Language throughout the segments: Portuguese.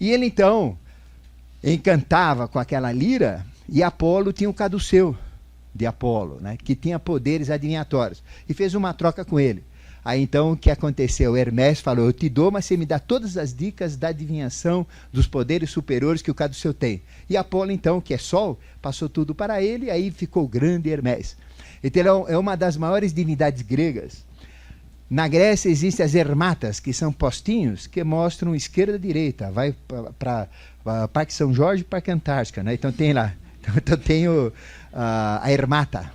E ele então encantava com aquela lira, e Apolo tinha o caduceu de Apolo, né, que tinha poderes adivinhatórios, e fez uma troca com ele. Aí então o que aconteceu? Hermes falou: eu te dou, mas você me dá todas as dicas da adivinhação dos poderes superiores que o caduceu tem. E Apolo então, que é Sol, passou tudo para ele, e aí ficou o grande Hermes. Então é uma das maiores divindades gregas. Na Grécia existem as ermatas, que são postinhos que mostram esquerda e direita. Vai para Parque São Jorge e Parque Antártica, né? Então tem lá. Então tem a ermata.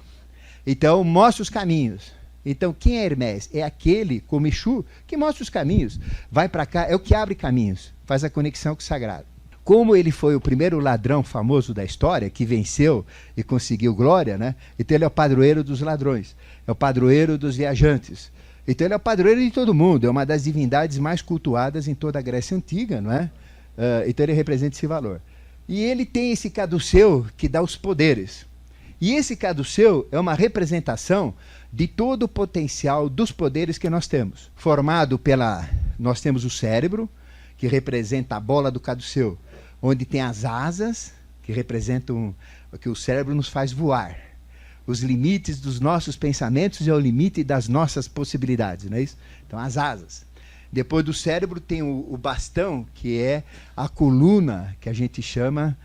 Então mostra os caminhos. Então quem é Hermes? É aquele, como Exu, que mostra os caminhos. Vai para cá, é o que abre caminhos, faz a conexão com o sagrado. Como ele foi o primeiro ladrão famoso da história, que venceu e conseguiu glória, né? Então ele é o padroeiro dos ladrões, é o padroeiro dos viajantes. Então ele é o padroeiro de todo mundo, é uma das divindades mais cultuadas em toda a Grécia Antiga, não é? Então ele representa esse valor. E ele tem esse caduceu que dá os poderes. E esse caduceu é uma representação de todo o potencial dos poderes que nós temos. Formado pela... Nós temos o cérebro, que representa a bola do caduceu, onde tem as asas, que representam que o cérebro nos faz voar. Os limites dos nossos pensamentos é o limite das nossas possibilidades, não é isso? Então, as asas. Depois do cérebro tem o bastão, que é a coluna, que a gente chama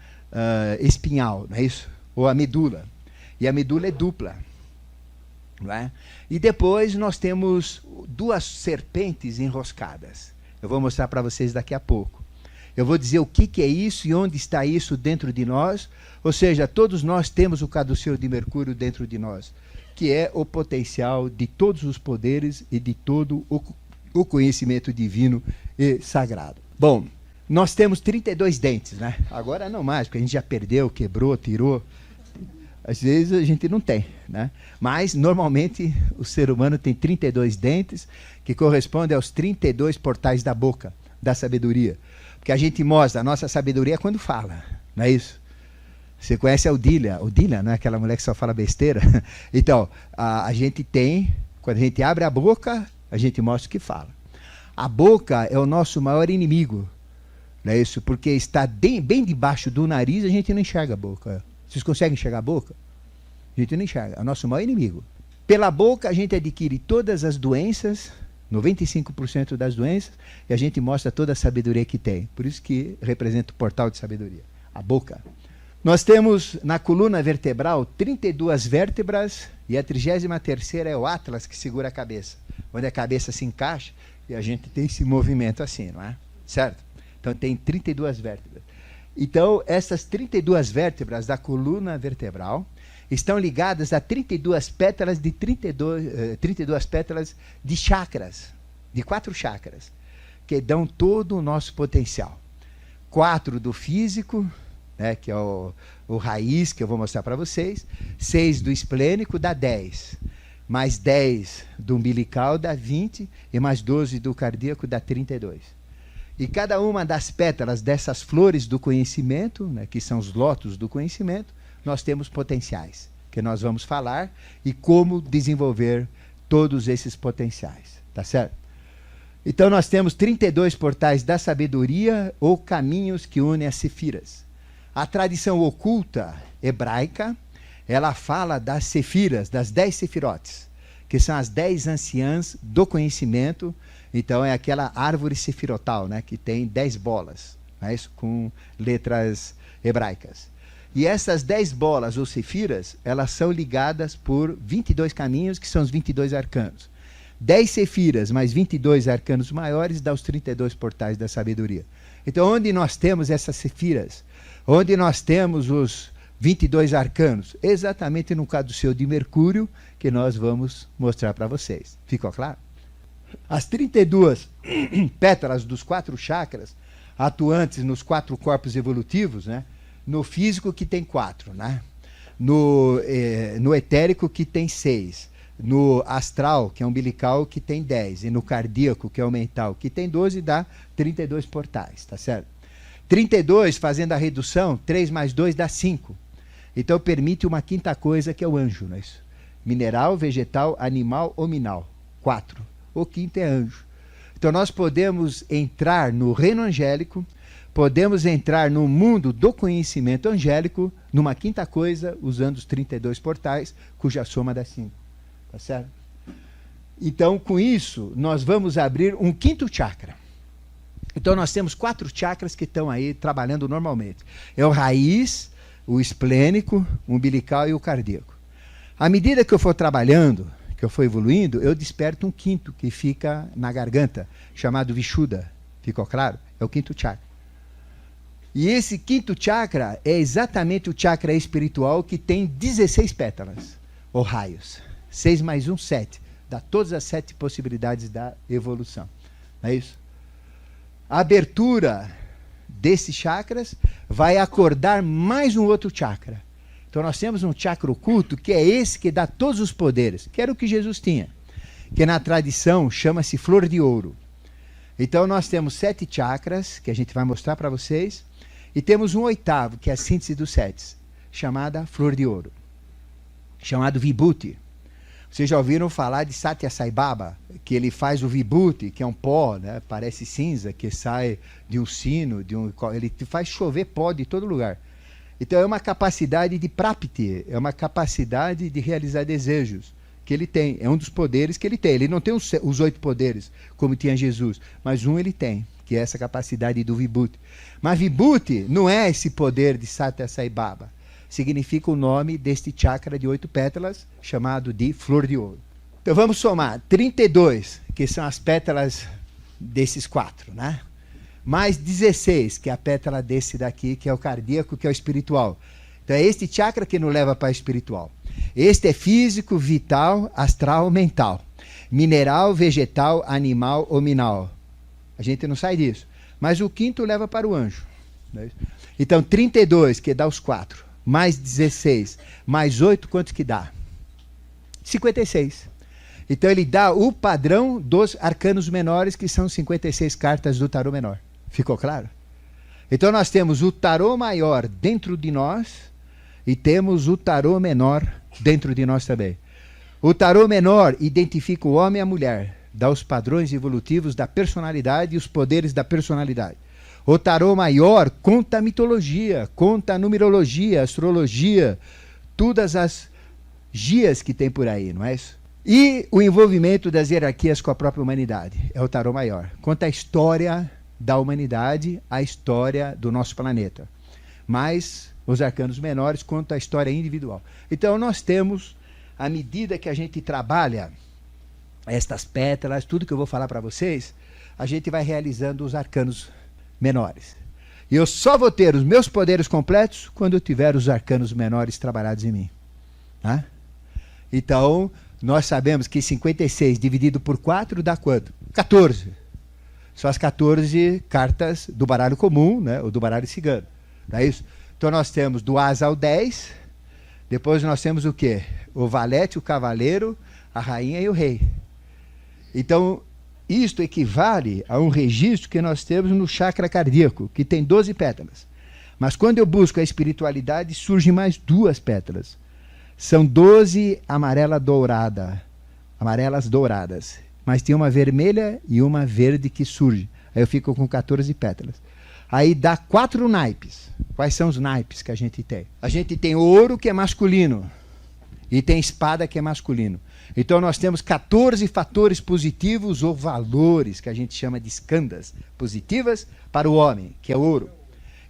espinhal, não é isso? Ou a medula. E a medula é dupla. Não é? E depois nós temos duas serpentes enroscadas. Eu vou mostrar para vocês daqui a pouco. Eu vou dizer o que é isso e onde está isso dentro de nós. Ou seja, todos nós temos o caduceu de Mercúrio dentro de nós, que é o potencial de todos os poderes e de todo o conhecimento divino e sagrado. Bom, nós temos 32 dentes, né? Agora não mais, porque a gente já perdeu, quebrou, tirou. Às vezes a gente não tem, né? Mas normalmente o ser humano tem 32 dentes, que correspondem aos 32 portais da boca, da sabedoria. Porque a gente mostra a nossa sabedoria quando fala, não é isso? Você conhece a Odília? Odília, não é aquela mulher que só fala besteira? Então, a gente tem, quando a gente abre a boca, a gente mostra o que fala. A boca é o nosso maior inimigo, não é isso? Porque está bem debaixo do nariz, a gente não enxerga a boca. Vocês conseguem enxergar a boca? A gente não enxerga, é o nosso maior inimigo. Pela boca a gente adquire todas as doenças, 95% das doenças, e a gente mostra toda a sabedoria que tem. Por isso que representa o portal de sabedoria, a boca. Nós temos na coluna vertebral 32 vértebras, e a 33ª é o Atlas, que segura a cabeça, onde a cabeça se encaixa e a gente tem esse movimento assim, não é? Certo? Então tem 32 vértebras. Então essas 32 vértebras da coluna vertebral estão ligadas a 32 pétalas de 32 pétalas de chakras, de 4 chakras, que dão todo o nosso potencial. 4 do físico, né, que é o raiz, que eu vou mostrar para vocês. 6 do esplênico dá 10. Mais 10 do umbilical dá 20. E mais 12 do cardíaco dá 32. E cada uma das pétalas dessas flores do conhecimento, né, que são os lótus do conhecimento, nós temos potenciais, que nós vamos falar e como desenvolver todos esses potenciais. Tá certo? Então nós temos 32 portais da sabedoria ou caminhos que unem as sefiras. A tradição oculta hebraica, ela fala das sefiras, das 10 sefirotes, que são as 10 anciãs do conhecimento. Então é aquela árvore sefirotal, né, que tem 10 bolas, né, isso, com letras hebraicas. E essas 10 bolas ou sefiras, elas são ligadas por 22 caminhos, que são os 22 arcanos. 10 sefiras mais 22 arcanos maiores dá os 32 portais da sabedoria. Então onde nós temos essas sefiras? Onde nós temos os 22 arcanos? Exatamente no caduceu de Mercúrio, que nós vamos mostrar para vocês. Ficou claro? As 32 pétalas dos 4 chakras, atuantes nos 4 corpos evolutivos, né? No físico, que tem 4, né? No etérico, que tem 6, no astral, que é umbilical, que tem 10, e no cardíaco, que é o mental, que tem 12, dá 32 portais, tá certo? 32, fazendo a redução, 3 mais 2 dá 5. Então permite uma quinta coisa, que é o anjo, não é isso? Mineral, vegetal, animal ou minal. 4. O quinto é anjo. Então nós podemos entrar no reino angélico, podemos entrar no mundo do conhecimento angélico, numa quinta coisa, usando os 32 portais, cuja soma dá 5. Tá certo? Então, com isso, nós vamos abrir um quinto chakra. Então, nós temos 4 chakras que estão aí trabalhando normalmente. É o raiz, o esplênico, o umbilical e o cardíaco. À medida que eu for trabalhando, que eu for evoluindo, eu desperto um quinto que fica na garganta, chamado Vishuddha. Ficou claro? É o quinto chakra. E esse quinto chakra é exatamente o chakra espiritual que tem 16 pétalas, ou raios. 6 mais 1, 7. Dá todas as 7 possibilidades da evolução. Não é isso? A abertura desses chakras vai acordar mais um outro chakra. Então nós temos um chakra oculto que é esse que dá todos os poderes, que era o que Jesus tinha, que na tradição chama-se flor de ouro. Então nós temos 7 chakras, que a gente vai mostrar para vocês, e temos um oitavo, que é a síntese dos 7, chamada flor de ouro, chamado Vibhuti. Vocês já ouviram falar de Satya Sai Baba, que ele faz o Vibhuti, que é um pó, né, parece cinza, que sai de um sino, ele faz chover pó de todo lugar. Então é uma capacidade de prapti, é uma capacidade de realizar desejos que ele tem, é um dos poderes que ele tem. Ele não tem os 8 poderes, como tinha Jesus, mas um ele tem, que é essa capacidade do Vibhuti. Mas Vibhuti não é esse poder de Satya Sai Baba. Significa o nome deste chakra de 8 pétalas, chamado de flor de ouro. Então vamos somar 32, que são as pétalas desses 4, né? Mais 16, que é a pétala desse daqui, que é o cardíaco, que é o espiritual. Então é este chakra que nos leva para o espiritual. Este é físico, vital, astral, mental. Mineral, vegetal, animal ou minal. A gente não sai disso. Mas o quinto leva para o anjo. Então 32, que dá os 4. Mais 16, mais 8, quanto que dá? 56. Então ele dá o padrão dos arcanos menores, que são 56 cartas do tarô menor. Ficou claro? Então nós temos o tarô maior dentro de nós e temos o tarô menor dentro de nós também. O tarô menor identifica o homem e a mulher, dá os padrões evolutivos da personalidade e os poderes da personalidade. O tarô maior conta a mitologia, conta a numerologia, a astrologia, todas as gias que tem por aí, não é isso? E o envolvimento das hierarquias com a própria humanidade, é o tarô maior. Conta a história da humanidade, a história do nosso planeta. Mas os arcanos menores contam a história individual. Então nós temos, à medida que a gente trabalha estas pétalas, tudo que eu vou falar para vocês, a gente vai realizando os arcanos menores. E eu só vou ter os meus poderes completos quando eu tiver os arcanos menores trabalhados em mim. Tá? Então, nós sabemos que 56 dividido por 4 dá quanto? 14. São as 14 cartas do baralho comum, né? Ou do baralho cigano. Não é isso? Então nós temos do asa ao 10, depois nós temos o quê? O valete, o cavaleiro, a rainha e o rei. Então, isto equivale a um registro que nós temos no chakra cardíaco, que tem 12 pétalas. Mas quando eu busco a espiritualidade, surgem mais 2 pétalas. São 12 amarelas douradas. Mas tem uma vermelha e uma verde que surge. Aí eu fico com 14 pétalas. Aí dá 4 naipes. Quais são os naipes que a gente tem? A gente tem ouro, que é masculino. E tem espada, que é masculino. Então nós temos 14 fatores positivos ou valores, que a gente chama de skandhas positivas para o homem, que é ouro.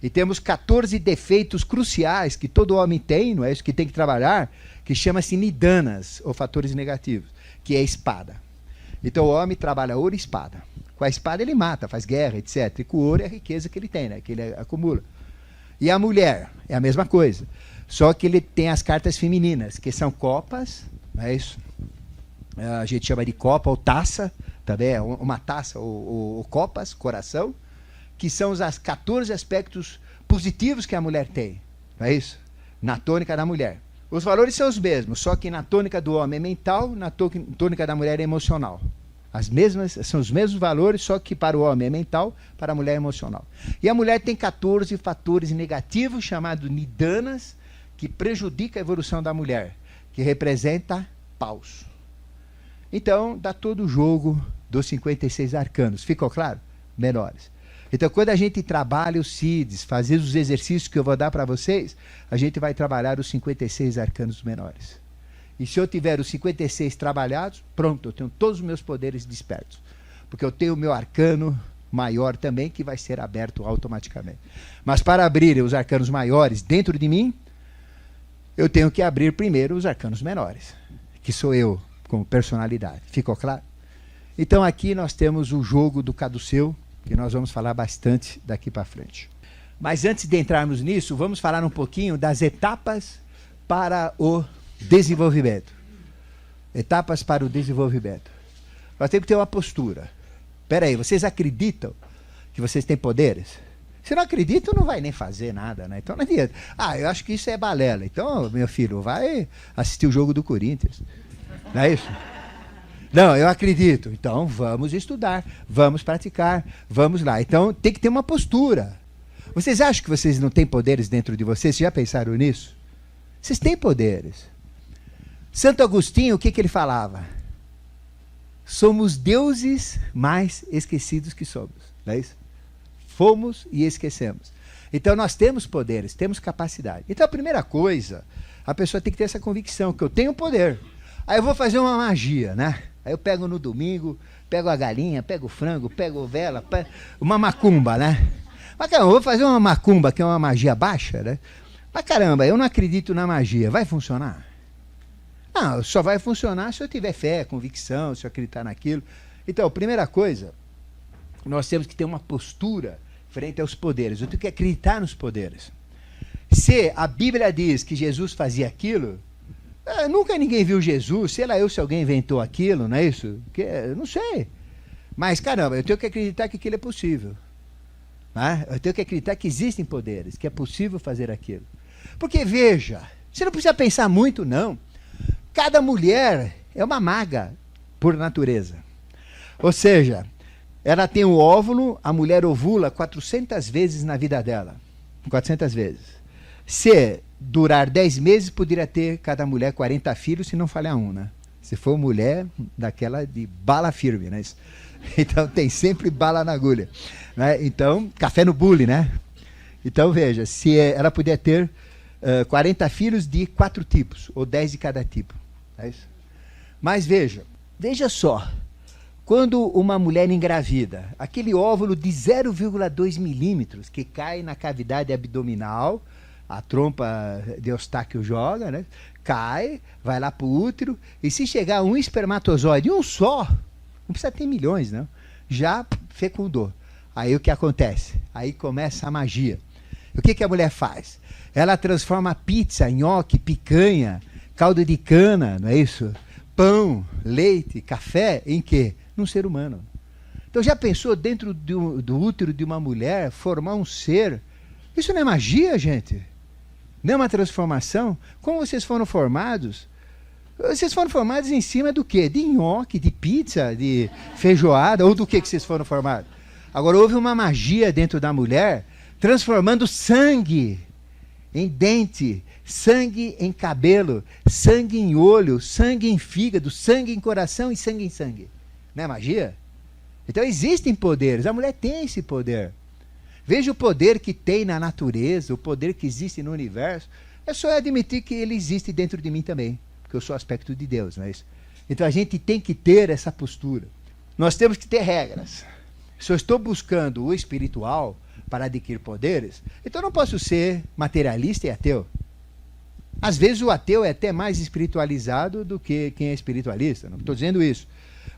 E temos 14 defeitos cruciais que todo homem tem, não é isso que tem que trabalhar, que chama-se nidanas, ou fatores negativos, que é espada. Então o homem trabalha ouro e espada. Com a espada ele mata, faz guerra, etc. E com o ouro é a riqueza que ele tem, né, que ele acumula. E a mulher é a mesma coisa. Só que ele tem as cartas femininas, que são copas, não é isso? A gente chama de copa ou taça, também é uma taça ou copas, coração, que são os 14 aspectos positivos que a mulher tem, não é isso? Na tônica da mulher. Os valores são os mesmos, só que na tônica do homem é mental, na tônica da mulher é emocional. São os mesmos valores, só que para o homem é mental, para a mulher é emocional. E a mulher tem 14 fatores negativos, chamados nidanas, que prejudicam a evolução da mulher, que representa paus. Então, dá todo o jogo dos 56 arcanos. Ficou claro? Menores. Então, quando a gente trabalha os CIDs, fazer os exercícios que eu vou dar para vocês, a gente vai trabalhar os 56 arcanos menores. E se eu tiver os 56 trabalhados, pronto, eu tenho todos os meus poderes despertos. Porque eu tenho o meu arcano maior também, que vai ser aberto automaticamente. Mas para abrir os arcanos maiores dentro de mim, eu tenho que abrir primeiro os arcanos menores, que sou eu, como personalidade. Ficou claro? Então aqui nós temos o jogo do caduceu, que nós vamos falar bastante daqui para frente. Mas antes de entrarmos nisso, vamos falar um pouquinho das etapas para o desenvolvimento. Etapas para o desenvolvimento. Nós temos que ter uma postura. Espera aí, vocês acreditam que vocês têm poderes? Se não acreditam, não vai nem fazer nada, né? Então não adianta. Eu acho que isso é balela. Então, meu filho, vai assistir o jogo do Corinthians. Não é isso? Não, eu acredito. Então, vamos estudar, vamos praticar, vamos lá. Então, tem que ter uma postura. Vocês acham que vocês não têm poderes dentro de vocês? Vocês já pensaram nisso? Vocês têm poderes. Santo Agostinho, o que ele falava? Somos deuses mais esquecidos que somos. Não é isso? Fomos e esquecemos. Então, nós temos poderes, temos capacidade. Então, a primeira coisa, a pessoa tem que ter essa convicção, que eu tenho poder. Aí eu vou fazer uma magia, né? Aí eu pego no domingo, pego a galinha, pego o frango, pego vela, uma macumba, né? Mas caramba, eu vou fazer uma macumba, que é uma magia baixa, né? Mas caramba, eu não acredito na magia. Vai funcionar? Não, só vai funcionar se eu tiver fé, convicção, se eu acreditar naquilo. Então, a primeira coisa, nós temos que ter uma postura frente aos poderes. Eu tenho que acreditar nos poderes. Se a Bíblia diz que Jesus fazia aquilo, nunca ninguém viu Jesus, sei lá eu se alguém inventou aquilo, não é isso? Não sei. Mas, caramba, eu tenho que acreditar que aquilo é possível. Né? Eu tenho que acreditar que existem poderes, que é possível fazer aquilo. Porque, veja, você não precisa pensar muito, não. Cada mulher é uma maga, por natureza. Ou seja, ela tem o óvulo, a mulher ovula 400 vezes na vida dela. 400 vezes. Se durar 10 meses, poderia ter cada mulher 40 filhos, se não falhar um, né? Se for mulher, daquela de bala firme, né? Então tem sempre bala na agulha. Né? Então, café no bule, né? Então veja, se ela puder ter 40 filhos de 4 tipos, ou 10 de cada tipo. É isso? Mas veja só, quando uma mulher engravida, aquele óvulo de 0,2 milímetros que cai na cavidade abdominal, a trompa de Eustáquio joga, né? Cai, vai lá para o útero, e se chegar um espermatozoide, um só, não precisa ter milhões, não, já fecundou. Aí o que acontece? Aí começa a magia. O que a mulher faz? Ela transforma pizza, nhoque, picanha, caldo de cana, não é isso? Pão, leite, café, em quê? Num ser humano. Então já pensou dentro do útero de uma mulher formar um ser? Isso não é magia, gente? Não é uma transformação? Como vocês foram formados? Vocês foram formados em cima do quê? De nhoque, de pizza, de feijoada, ou do que vocês foram formados? Agora houve uma magia dentro da mulher, transformando sangue em dente, sangue em cabelo, sangue em olho, sangue em fígado, sangue em coração e sangue em sangue. Não é magia? Então existem poderes, a mulher tem esse poder. Veja o poder que tem na natureza, o poder que existe no universo. É só admitir que ele existe dentro de mim também, porque eu sou aspecto de Deus, não é isso? Então a gente tem que ter essa postura. Nós temos que ter regras. Se eu estou buscando o espiritual para adquirir poderes, então eu não posso ser materialista e ateu. Às vezes o ateu é até mais espiritualizado do que quem é espiritualista. Não estou dizendo isso.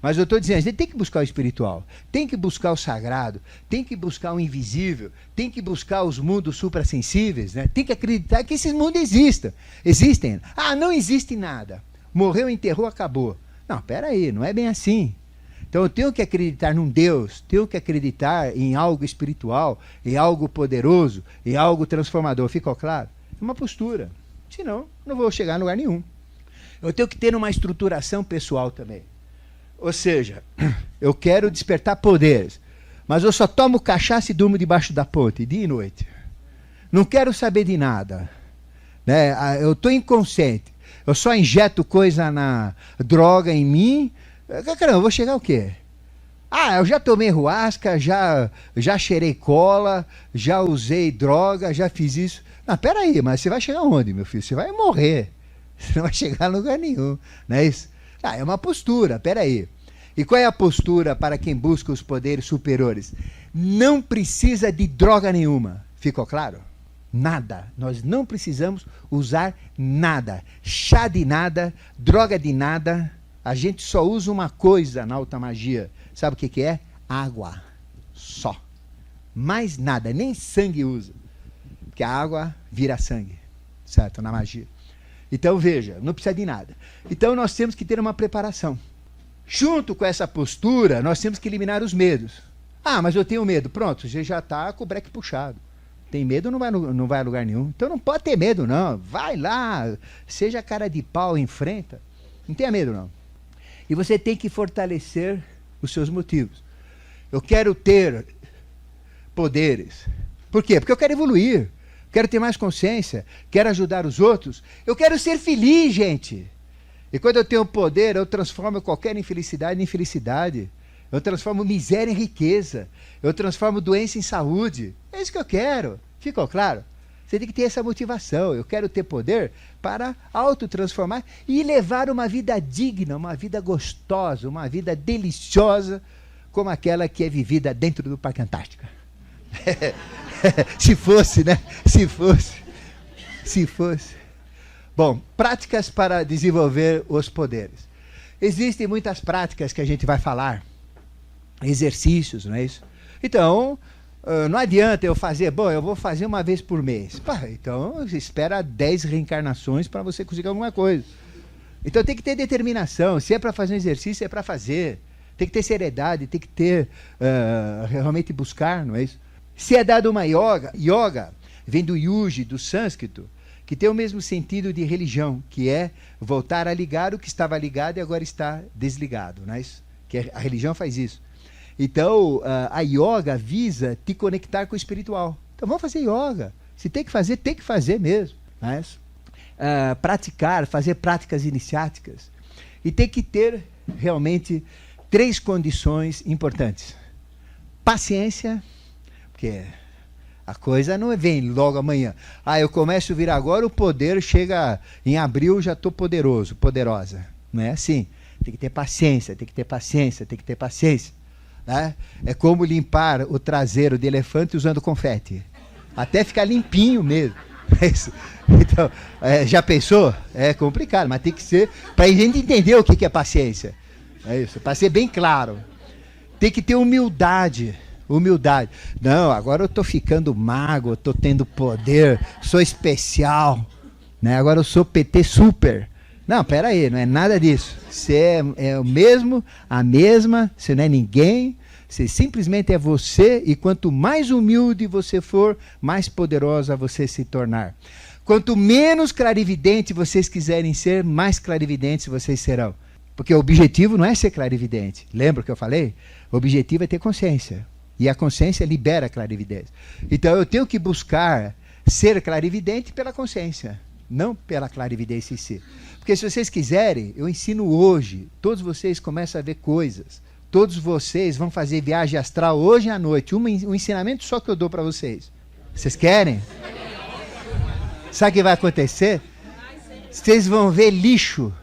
Mas eu estou dizendo, a gente tem que buscar o espiritual, tem que buscar o sagrado, tem que buscar o invisível, tem que buscar os mundos suprassensíveis, né? Tem que acreditar que esses mundos existem. Não existe nada. Morreu, enterrou, acabou. Não, peraí, não é bem assim. Então eu tenho que acreditar num Deus, tenho que acreditar em algo espiritual, em algo poderoso, em algo transformador. Ficou claro? É uma postura. Senão, não vou chegar a lugar nenhum. Eu tenho que ter uma estruturação pessoal também. Ou seja, eu quero despertar poderes, mas eu só tomo cachaça e durmo debaixo da ponte, dia e noite. Não quero saber de nada. Né? Eu estou inconsciente. Eu só injeto coisa na droga em mim. Caramba, eu vou chegar ao quê? Ah, eu já tomei ruasca, já cheirei cola, já usei droga, já fiz isso. Não, peraí, mas você vai chegar onde, meu filho? Você vai morrer. Você não vai chegar a lugar nenhum. Não é isso? Ah, é uma postura, peraí. E qual é a postura para quem busca os poderes superiores? Não precisa de droga nenhuma. Ficou claro? Nada. Nós não precisamos usar nada. Chá de nada, droga de nada. A gente só usa uma coisa na alta magia. Sabe o que, que é? Água. Só. Mais nada. Nem sangue usa. Porque a água vira sangue. Certo? Na magia. Então, veja, não precisa de nada. Então, nós temos que ter uma preparação. Junto com essa postura, nós temos que eliminar os medos. Ah, mas eu tenho medo. Pronto, você já está com o breque puxado. Tem medo, não vai a lugar nenhum. Então não pode ter medo, não. Vai lá, seja cara de pau, enfrenta. Não tenha medo, não. E você tem que fortalecer os seus motivos. Eu quero ter poderes. Por quê? Porque eu quero evoluir. Quero ter mais consciência. Quero ajudar os outros. Eu quero ser feliz, gente. E quando eu tenho poder, eu transformo qualquer infelicidade em felicidade. Eu transformo miséria em riqueza. Eu transformo doença em saúde. É isso que eu quero. Ficou claro? Você tem que ter essa motivação. Eu quero ter poder para autotransformar e levar uma vida digna, uma vida gostosa, uma vida deliciosa, como aquela que é vivida dentro do Parque Antártica. Se fosse, né? Se fosse. Bom, práticas para desenvolver os poderes. Existem muitas práticas que a gente vai falar, exercícios, não é isso? Então, não adianta eu fazer, eu vou fazer uma vez por mês. Pá, então, espera 10 reencarnações para você conseguir alguma coisa. Então, tem que ter determinação. Se é para fazer um exercício, é para fazer. Tem que ter seriedade, tem que ter, realmente buscar, não é isso? Se é dado uma yoga vem do yuji, do sânscrito, que tem o mesmo sentido de religião, que é voltar a ligar o que estava ligado e agora está desligado, não é isso? Que a religião faz isso. Então, a yoga visa te conectar com o espiritual. Então, vamos fazer yoga. Se tem que fazer mesmo. Não é isso? Praticar, fazer práticas iniciáticas. E tem que ter, realmente, 3 condições importantes. Paciência, porque a coisa não vem logo amanhã. Eu começo a vir agora, o poder chega em abril, já estou poderoso, poderosa. Não é assim. Tem que ter paciência, tem que ter paciência, tem que ter paciência. Né? É como limpar o traseiro de elefante usando confete. Até ficar limpinho mesmo. Então, já pensou? É complicado, mas tem que ser para a gente entender o que é paciência. É isso, para ser bem claro. Tem que ter humildade. Não, agora eu estou ficando mago, estou tendo poder, sou especial. Né? Agora eu sou PT super. Não, peraí, não é nada disso. Você é o mesmo, a mesma, você não é ninguém, você simplesmente é você, e quanto mais humilde você for, mais poderosa você se tornar. Quanto menos clarividente vocês quiserem ser, mais clarividentes vocês serão. Porque o objetivo não é ser clarividente. Lembra o que eu falei? O objetivo é ter consciência. E a consciência libera a clarividência. Então eu tenho que buscar ser clarividente pela consciência, não pela clarividência em si. Porque se vocês quiserem, eu ensino hoje, todos vocês começam a ver coisas, todos vocês vão fazer viagem astral hoje à noite, um ensinamento só que eu dou para vocês. Vocês querem? Sabe o que vai acontecer? Vocês vão ver lixo,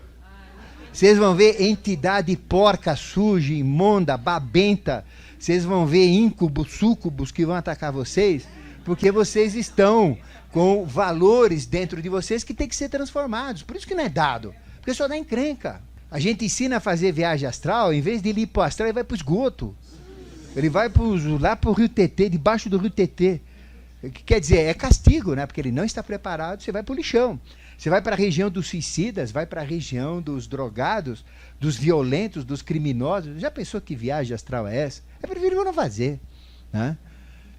vocês vão ver entidade porca, suja, imunda, babenta, vocês vão ver íncubos, súcubos que vão atacar vocês, porque vocês estão com valores dentro de vocês que tem que ser transformados. Por isso que não é dado, porque só dá encrenca. A gente ensina a fazer viagem astral, em vez de ele ir para o astral, ele vai para o esgoto. Ele vai lá para o Rio Tietê, debaixo do Rio Tietê. Quer dizer, é castigo, né? Porque ele não está preparado, você vai para o lixão. Você vai para a região dos suicidas, vai para a região dos drogados, dos violentos, dos criminosos. Já pensou que viagem astral é essa? É preferível não fazer, né?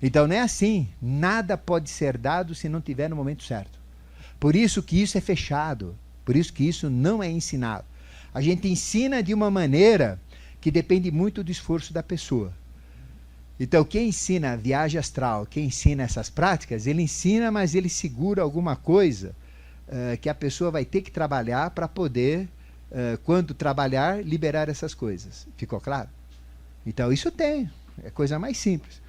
Então não é assim, nada pode ser dado se não tiver no momento certo. Por isso que isso é fechado, por isso que isso não é ensinado. A gente ensina de uma maneira que depende muito do esforço da pessoa. Então quem ensina a viagem astral, quem ensina essas práticas, ele ensina, mas ele segura alguma coisa que a pessoa vai ter que trabalhar para poder, quando trabalhar, liberar essas coisas. Ficou claro? Então isso tem, é coisa mais simples.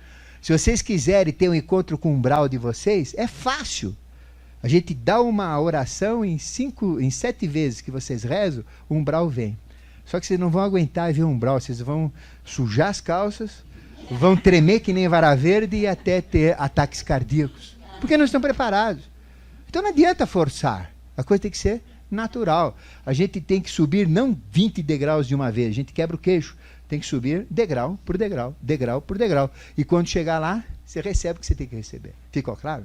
Se vocês quiserem ter um encontro com o umbral de vocês, é fácil. A gente dá uma oração em 7 vezes que vocês rezam, o umbral vem. Só que vocês não vão aguentar ver o umbral, vocês vão sujar as calças, vão tremer que nem vara verde e até ter ataques cardíacos. Porque não estão preparados. Então não adianta forçar. A coisa tem que ser natural. A gente tem que subir não 20 degraus de uma vez, a gente quebra o queixo. Tem que subir degrau por degrau, degrau por degrau. E quando chegar lá, você recebe o que você tem que receber. Ficou claro?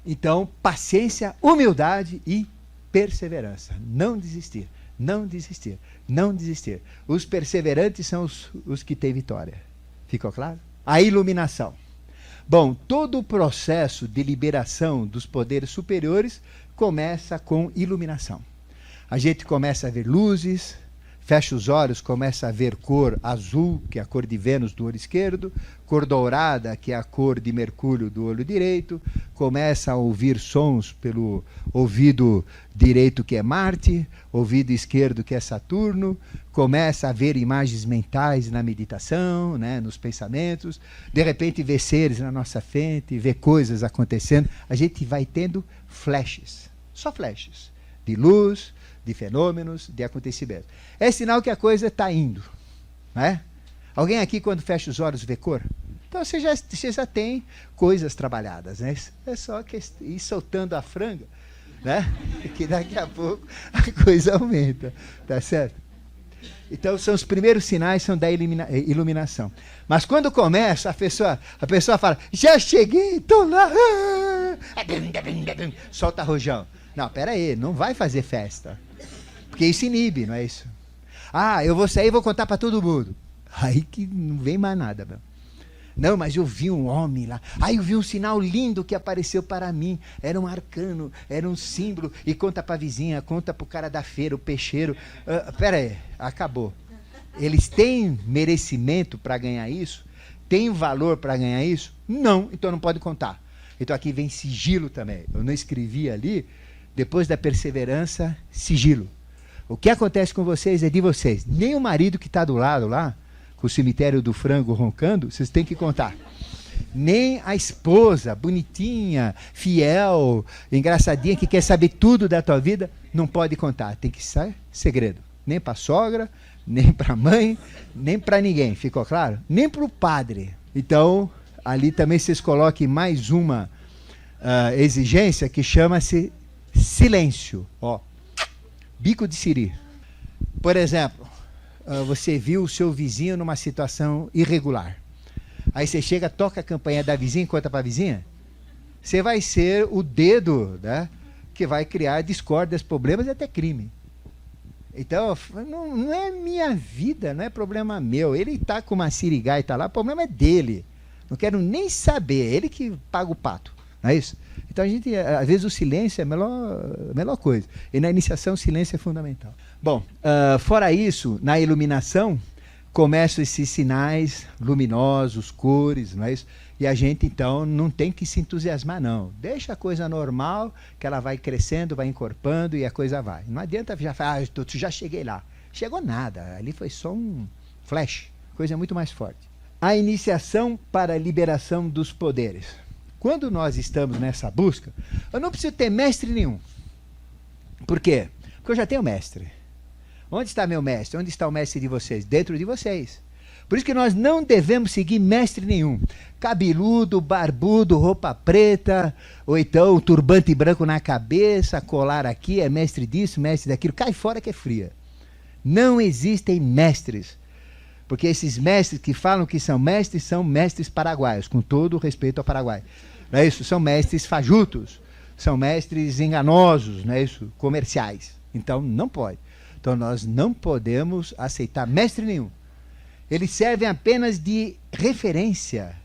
Então, paciência, humildade e perseverança. Não desistir, não desistir, não desistir. Os perseverantes são os que têm vitória. Ficou claro? A iluminação. Bom, todo o processo de liberação dos poderes superiores começa com iluminação. A gente começa a ver luzes, fecha os olhos, começa a ver cor azul, que é a cor de Vênus do olho esquerdo, cor dourada, que é a cor de Mercúrio do olho direito, começa a ouvir sons pelo ouvido direito, que é Marte, ouvido esquerdo, que é Saturno, começa a ver imagens mentais na meditação, né, nos pensamentos, de repente vê seres na nossa frente, vê coisas acontecendo, a gente vai tendo flashes, só flashes, de luz, de fenômenos, de acontecimentos. É sinal que a coisa está indo. Né? Alguém aqui, quando fecha os olhos, vê cor? Então você já tem coisas trabalhadas. Né? É só ir soltando a franga, né? Que daqui a pouco a coisa aumenta. Tá certo? Então são os primeiros sinais são da iluminação. Mas quando começa, a pessoa fala, já cheguei, estou lá. Solta rojão. Não, peraí, não vai fazer festa. Porque isso inibe, não é isso? Ah, eu vou sair e vou contar para todo mundo. Aí que não vem mais nada, meu. Não, mas eu vi um homem lá. Aí eu vi um sinal lindo que apareceu para mim. Era um arcano, era um símbolo. E conta para a vizinha, conta para o cara da feira, o peixeiro. Peraí, acabou. Eles têm merecimento para ganhar isso? Tem valor para ganhar isso? Não, então não pode contar. Então aqui vem sigilo também. Eu não escrevi ali, depois da perseverança, sigilo. O que acontece com vocês é de vocês. Nem o marido que está do lado lá, com o cemitério do frango roncando, vocês têm que contar. Nem a esposa, bonitinha, fiel, engraçadinha, que quer saber tudo da tua vida, não pode contar. Tem que ser segredo. Nem para a sogra, nem para a mãe, nem para ninguém. Ficou claro? Nem para o padre. Então, ali também vocês coloquem mais uma exigência que chama-se silêncio. Ó. Bico de siri. Por exemplo, você viu o seu vizinho numa situação irregular. Aí você chega, toca a campainha da vizinha e conta para a vizinha. Você vai ser o dedo, né, que vai criar discórdias, problemas e até crime. Então, não é minha vida, não é problema meu. Ele está com uma sirigaita lá, o problema é dele. Não quero nem saber, ele que paga o pato. Não é isso? Então, às vezes o silêncio é a melhor coisa. E na iniciação, o silêncio é fundamental. Bom, fora isso, na iluminação, começam esses sinais luminosos, cores, não é isso? E a gente, então, não tem que se entusiasmar, não. Deixa a coisa normal, que ela vai crescendo, vai encorpando e a coisa vai. Não adianta já falar, já cheguei lá. Chegou nada, ali foi só um flash, coisa muito mais forte. A iniciação para a liberação dos poderes. Quando nós estamos nessa busca, eu não preciso ter mestre nenhum. Por quê? Porque eu já tenho mestre. Onde está meu mestre? Onde está o mestre de vocês? Dentro de vocês. Por isso que nós não devemos seguir mestre nenhum. Cabeludo, barbudo, roupa preta, ou então turbante branco na cabeça, colar aqui, é mestre disso, mestre daquilo. Cai fora que é fria. Não existem mestres. Porque esses mestres que falam que são mestres paraguaios, com todo o respeito ao Paraguai. Não é isso? São mestres fajutos, são mestres enganosos, não é isso? Comerciais. Então não pode. Então nós não podemos aceitar mestre nenhum. Eles servem apenas de referência,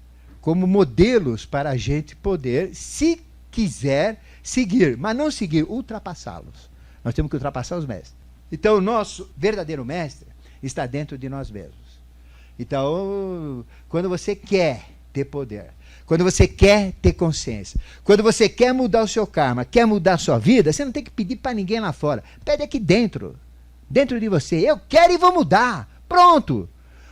como modelos para a gente poder, se quiser, seguir, mas não seguir, ultrapassá-los. Nós temos que ultrapassar os mestres. Então o nosso verdadeiro mestre está dentro de nós mesmos. Então, quando você quer ter poder, quando você quer ter consciência, quando você quer mudar o seu karma, quer mudar a sua vida, você não tem que pedir para ninguém lá fora. Pede aqui dentro de você. Eu quero e vou mudar. Pronto.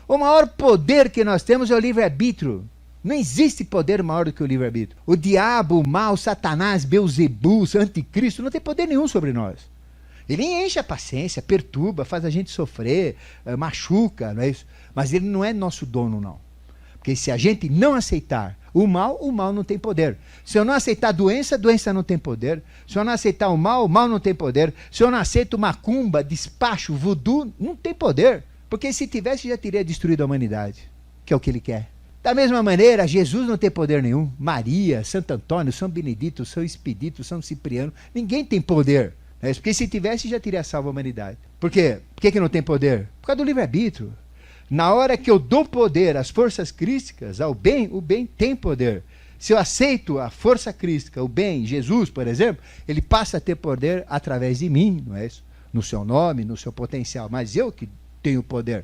O maior poder que nós temos é o livre-arbítrio. Não existe poder maior do que o livre-arbítrio. O diabo, o mal, Satanás, Beelzebul, anticristo, não tem poder nenhum sobre nós. Ele enche a paciência, perturba, faz a gente sofrer, machuca, não é isso? Mas ele não é nosso dono, não. Porque se a gente não aceitar o mal não tem poder. Se eu não aceitar a doença não tem poder. Se eu não aceitar o mal não tem poder. Se eu não aceito macumba, despacho, voodoo, não tem poder. Porque se tivesse, já teria destruído a humanidade, que é o que ele quer. Da mesma maneira, Jesus não tem poder nenhum. Maria, Santo Antônio, São Benedito, São Expedito, São Cipriano, ninguém tem poder. Porque se tivesse, já teria salvo a humanidade. Por quê? Por que não tem poder? Por causa do livre-arbítrio. Na hora que eu dou poder às forças crísticas, ao bem, o bem tem poder. Se eu aceito a força crística, o bem, Jesus, por exemplo, ele passa a ter poder através de mim, não é isso? No seu nome, no seu potencial. Mas eu que tenho o poder.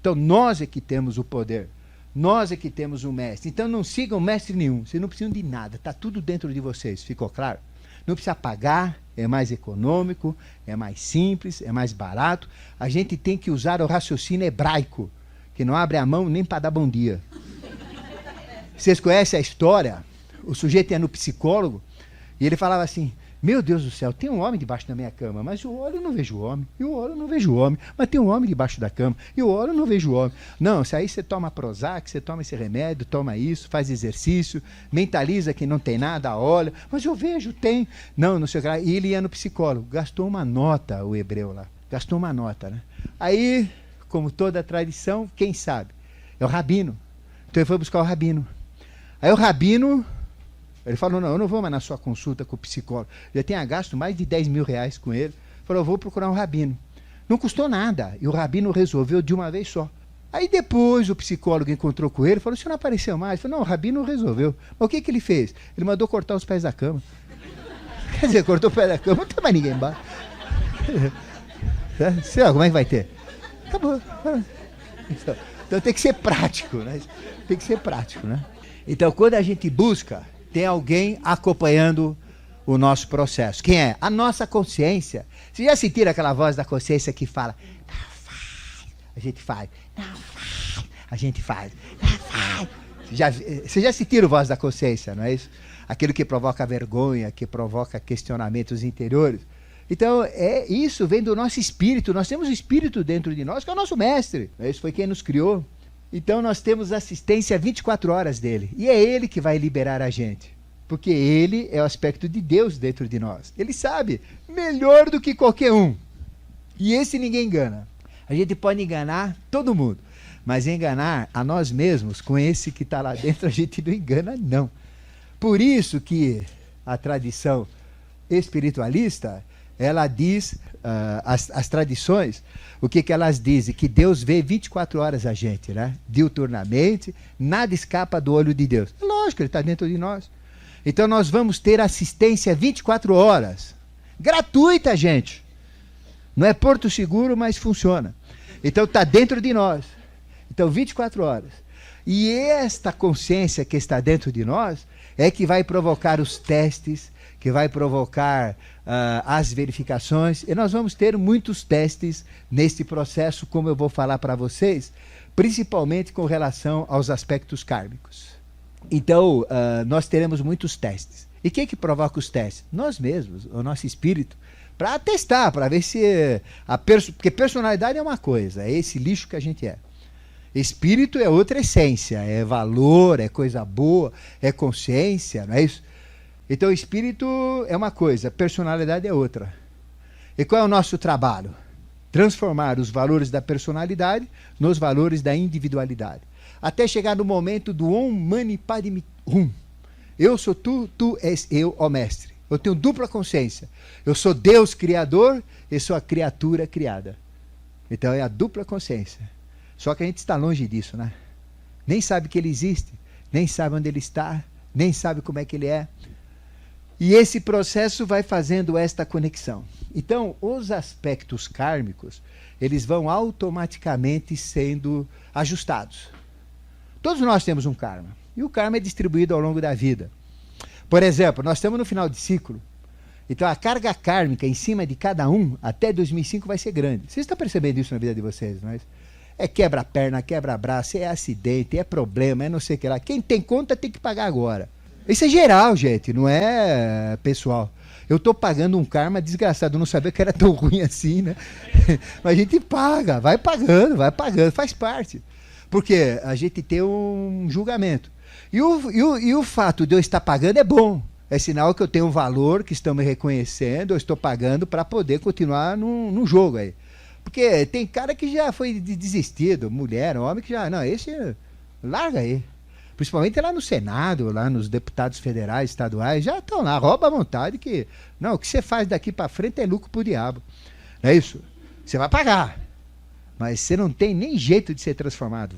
Então nós é que temos o poder. Nós é que temos o mestre. Então não sigam mestre nenhum. Vocês não precisam de nada. Está tudo dentro de vocês. Ficou claro? Não precisa pagar. É mais econômico. É mais simples. É mais barato. A gente tem que usar o raciocínio hebraico. Que não abre a mão nem para dar bom dia. Vocês conhecem a história? O sujeito ia no psicólogo. E ele falava assim: meu Deus do céu, tem um homem debaixo da minha cama, mas eu olho e não vejo o homem. Eu olho e não vejo o homem. Mas tem um homem debaixo da cama. Eu olho e não vejo o homem. Não, se aí você toma Prozac, você toma esse remédio, toma isso, faz exercício, mentaliza que não tem nada, olha. Mas eu vejo, tem. Não sei o que lá. E ele ia no psicólogo. Gastou uma nota, o hebreu lá. Gastou uma nota, né? Aí, como toda a tradição, quem sabe? É o rabino. Então ele foi buscar o rabino. Aí o rabino... Ele falou: não, eu não vou mais na sua consulta com o psicólogo. Já tinha gasto mais de 10 mil reais com ele. Falou: eu vou procurar um rabino. Não custou nada. E o rabino resolveu de uma vez só. Aí depois o psicólogo encontrou com ele e falou: o senhor não apareceu mais? Ele falou: não, o rabino resolveu. Mas o que ele fez? Ele mandou cortar os pés da cama. Quer dizer, cortou o pé da cama, não tem mais ninguém embaixo. Sei lá, como é que vai ter? Acabou. Então tem que ser prático, né? Tem que ser prático, né? Então quando a gente busca, tem alguém acompanhando o nosso processo. Quem é? A nossa consciência. Você já sentiram aquela voz da consciência que fala: não faz, a gente faz, não faz, a gente faz, não faz. Você já sentiram a voz da consciência, não é isso? Aquilo que provoca vergonha, que provoca questionamentos interiores. Então, isso vem do nosso espírito. Nós temos o espírito dentro de nós, que é o nosso mestre. Esse foi quem nos criou. Então nós temos assistência 24 horas dele. E é ele que vai liberar a gente. Porque ele é o aspecto de Deus dentro de nós. Ele sabe melhor do que qualquer um. E esse ninguém engana. A gente pode enganar todo mundo. Mas enganar a nós mesmos com esse que está lá dentro, a gente não engana, não. Por isso que a tradição espiritualista, ela diz, as tradições, o que elas dizem? Que Deus vê 24 horas a gente, né? Diuturnamente, nada escapa do olho de Deus. Lógico, ele está dentro de nós. Então nós vamos ter assistência 24 horas. Gratuita, gente. Não é Porto Seguro, mas funciona. Então está dentro de nós. Então 24 horas. E esta consciência que está dentro de nós é que vai provocar os testes, que vai provocar as verificações. E nós vamos ter muitos testes neste processo, como eu vou falar para vocês, principalmente com relação aos aspectos kármicos. Então, nós teremos muitos testes. E quem que provoca os testes? Nós mesmos, o nosso espírito, para testar, para ver se... Porque personalidade é uma coisa, é esse lixo que a gente é. Espírito é outra essência, é valor, é coisa boa, é consciência, não é isso? Então, espírito é uma coisa, personalidade é outra. E qual é o nosso trabalho? Transformar os valores da personalidade nos valores da individualidade. Até chegar no momento do Om Mani Padme Hum. Eu sou tu, tu és eu, ó mestre. Eu tenho dupla consciência. Eu sou Deus criador e sou a criatura criada. Então é a dupla consciência. Só que a gente está longe disso, né? Nem sabe que ele existe, nem sabe onde ele está, nem sabe como é que ele é. E esse processo vai fazendo esta conexão. Então, os aspectos kármicos, eles vão automaticamente sendo ajustados. Todos nós temos um karma. E o karma é distribuído ao longo da vida. Por exemplo, nós estamos no final de ciclo. Então, a carga kármica em cima de cada um, até 2005, vai ser grande. Vocês estão percebendo isso na vida de vocês, não é? É quebra-perna, quebra-braço, é acidente, é problema, é não sei o que lá. Quem tem conta tem que pagar agora. Isso é geral, gente, não é pessoal. Eu estou pagando um karma desgraçado, eu não sabia que era tão ruim assim, né? Mas a gente paga, vai pagando, faz parte. Porque a gente tem um julgamento. E o fato de eu estar pagando é bom. É sinal que eu tenho um valor, que estão me reconhecendo, eu estou pagando para poder continuar no jogo aí. Porque tem cara que já foi desistido, mulher, homem que já... Não, esse larga aí. Principalmente lá no Senado, lá nos deputados federais, estaduais, já estão lá, rouba à vontade que... Não, o que você faz daqui para frente é lucro pro diabo. Não é isso? Você vai pagar. Mas você não tem nem jeito de ser transformado.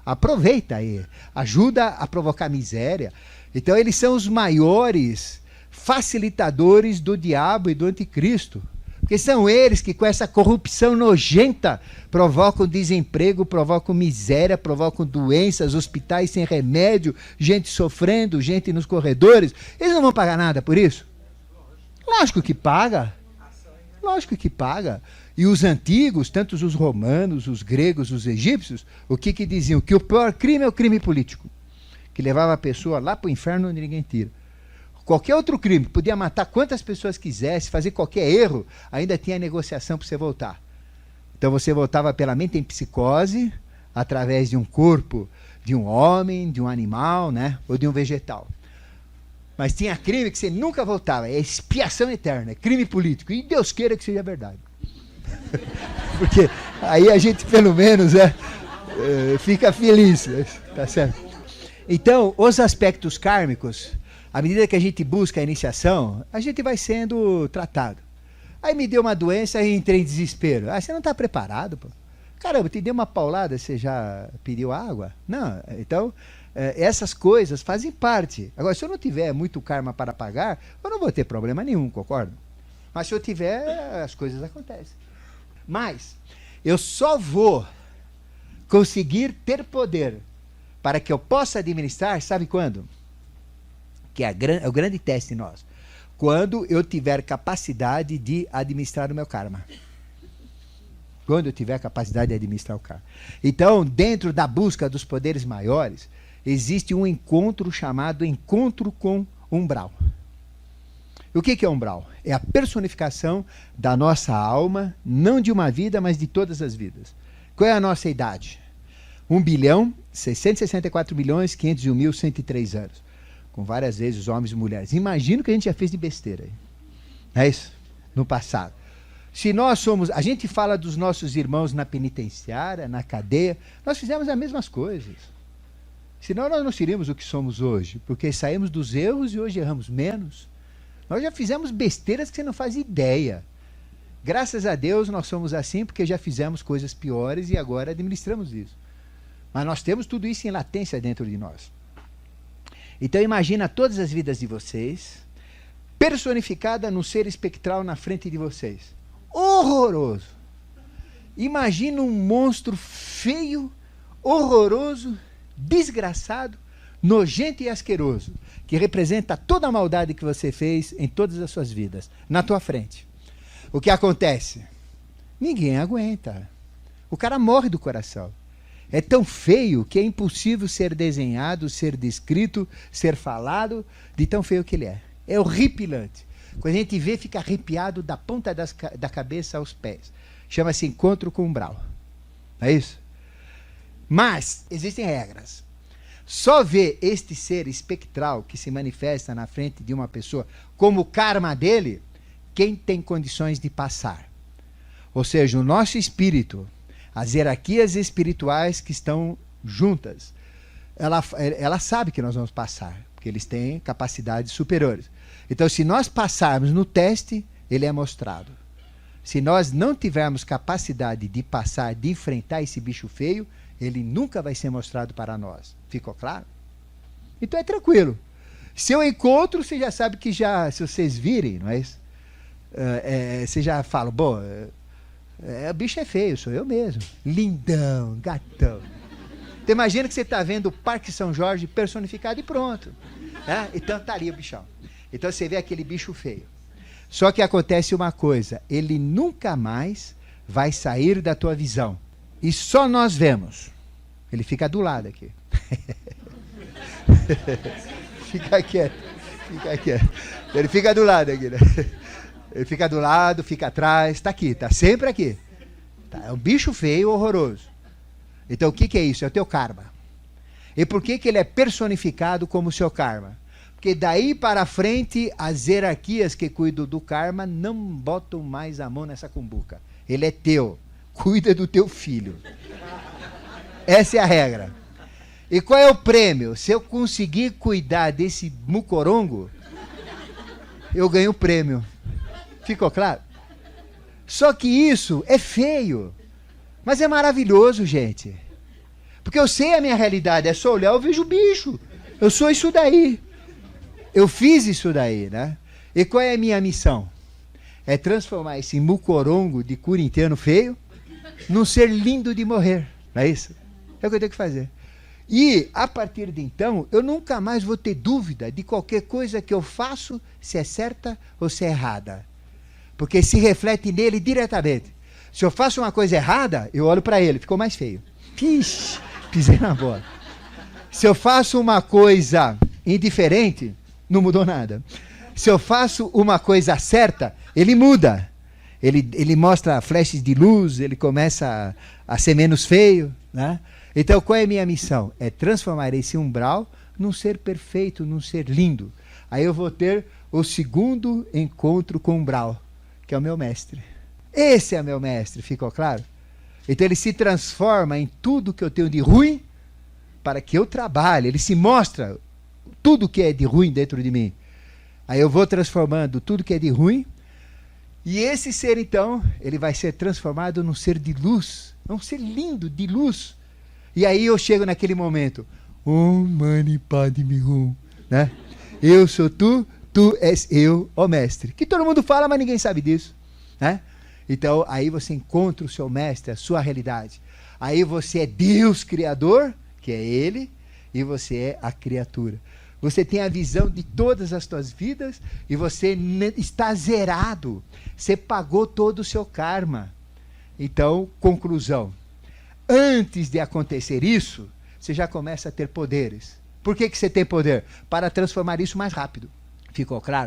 Aproveita aí. Ajuda a provocar miséria. Então eles são os maiores facilitadores do diabo e do anticristo. Porque são eles que, com essa corrupção nojenta, provocam desemprego, provocam miséria, provocam doenças, hospitais sem remédio, gente sofrendo, gente nos corredores. Eles não vão pagar nada por isso? Lógico que paga. Lógico que paga. E os antigos, tanto os romanos, os gregos, os egípcios, o que diziam? Que o pior crime é o crime político, que levava a pessoa lá para o inferno onde ninguém tira. Qualquer outro crime, podia matar quantas pessoas quisesse, fazer qualquer erro, ainda tinha negociação para você voltar. Então você voltava pela mente em psicose, através de um corpo de um homem, de um animal, né? Ou de um vegetal. Mas tinha crime que você nunca voltava, é expiação eterna, é crime político, e Deus queira que seja verdade. Porque aí a gente pelo menos fica feliz, tá certo? Então, os aspectos kármicos, à medida que a gente busca a iniciação, a gente vai sendo tratado. Aí me deu uma doença e entrei em desespero. Você não está preparado, pô. Caramba, te deu uma paulada, você já pediu água? Não, então, essas coisas fazem parte. Agora, se eu não tiver muito karma para pagar, eu não vou ter problema nenhum, concordo? Mas se eu tiver, as coisas acontecem. Mas, eu só vou conseguir ter poder para que eu possa administrar, sabe quando? Que é o grande teste nosso. Quando eu tiver capacidade de administrar o meu karma. Quando eu tiver capacidade de administrar o karma. Então, dentro da busca dos poderes maiores, existe um encontro chamado encontro com umbral. O que é umbral? É a personificação da nossa alma, não de uma vida, mas de todas as vidas. Qual é a nossa idade? 1.664.501.103 anos. Com várias vezes os homens e mulheres. Imagina o que a gente já fez de besteira aí. Não é isso? No passado. Se nós somos... A gente fala dos nossos irmãos na penitenciária, na cadeia. Nós fizemos as mesmas coisas. Senão nós não seríamos o que somos hoje. Porque saímos dos erros e hoje erramos menos. Nós já fizemos besteiras que você não faz ideia. Graças a Deus nós somos assim porque já fizemos coisas piores e agora administramos isso. Mas nós temos tudo isso em latência dentro de nós. Então imagina todas as vidas de vocês personificada num ser espectral na frente de vocês. Horroroso! Imagina um monstro feio, horroroso, desgraçado, nojento e asqueroso, que representa toda a maldade que você fez em todas as suas vidas, na tua frente. O que acontece? Ninguém aguenta. O cara morre do coração. É tão feio que é impossível ser desenhado, ser descrito, ser falado, de tão feio que ele é. É horripilante. Quando a gente vê, fica arrepiado da ponta da cabeça aos pés. Chama-se encontro com umbral. Não é isso? Mas existem regras. Só vê este ser espectral que se manifesta na frente de uma pessoa como o karma dele, quem tem condições de passar. Ou seja, o nosso espírito, as hierarquias espirituais que estão juntas, ela sabe que nós vamos passar, porque eles têm capacidades superiores. Então, se nós passarmos no teste, ele é mostrado. Se nós não tivermos capacidade de passar, de enfrentar esse bicho feio, ele nunca vai ser mostrado para nós. Ficou claro? Então é tranquilo. Se eu encontro, você já sabe que já, se vocês virem, não é isso? Você já fala, bom, o bicho é feio, sou eu mesmo. Lindão, gatão. Então imagina que você está vendo o Parque São Jorge personificado e pronto. Então está ali o bichão. Então você vê aquele bicho feio. Só que acontece uma coisa, ele nunca mais vai sair da tua visão. e só nós vemos. Ele fica do lado aqui. Fica quieto. Ele fica do lado aqui, né? Ele fica do lado, fica atrás, está aqui, está sempre aqui. Tá, é um bicho feio, horroroso. Então o que é isso? É o teu karma. E por que ele é personificado como o seu karma? Porque daí para frente, as hierarquias que cuidam do karma não botam mais a mão nessa cumbuca. Ele é teu. Cuida do teu filho. Essa é a regra. E qual é o prêmio? Se eu conseguir cuidar desse mucorongo, eu ganho o prêmio. Ficou claro? Só que isso é feio. Mas é maravilhoso, gente. Porque eu sei a minha realidade. É só olhar, eu vejo o bicho. Eu sou isso daí. Eu fiz isso daí, né? E qual é a minha missão? É transformar esse mucorongo de corintiano feio num ser lindo de morrer. Não é isso? É o que eu tenho que fazer. E, a partir de então, eu nunca mais vou ter dúvida de qualquer coisa que eu faço, se é certa ou se é errada. Porque se reflete nele diretamente. Se eu faço uma coisa errada, eu olho para ele, ficou mais feio. Ixi, pisei na bola. Se eu faço uma coisa indiferente, não mudou nada. Se eu faço uma coisa certa, ele muda. Ele mostra flashes de luz, ele começa a ser menos feio, né? Então, qual é a minha missão? É transformar esse umbral num ser perfeito, num ser lindo. Aí eu vou ter o segundo encontro com o umbral, que é o meu mestre. Esse é meu mestre, ficou claro? Então ele se transforma em tudo que eu tenho de ruim para que eu trabalhe. Ele se mostra tudo que é de ruim dentro de mim. Aí eu vou transformando tudo que é de ruim. E esse ser, então, ele vai ser transformado num ser de luz. Um ser lindo, de luz. E aí eu chego naquele momento. Om Mani Padme Hum, né? Eu sou tu, tu és eu, ó mestre. Que todo mundo fala, mas ninguém sabe disso, né? Então, aí você encontra o seu mestre, a sua realidade. Aí você é Deus Criador, que é Ele, e você é a criatura. Você tem a visão de todas as suas vidas e você está zerado. Você pagou todo o seu karma. Então, conclusão. Antes de acontecer isso, você já começa a ter poderes. Por que você tem poder? Para transformar isso mais rápido. Ficou claro?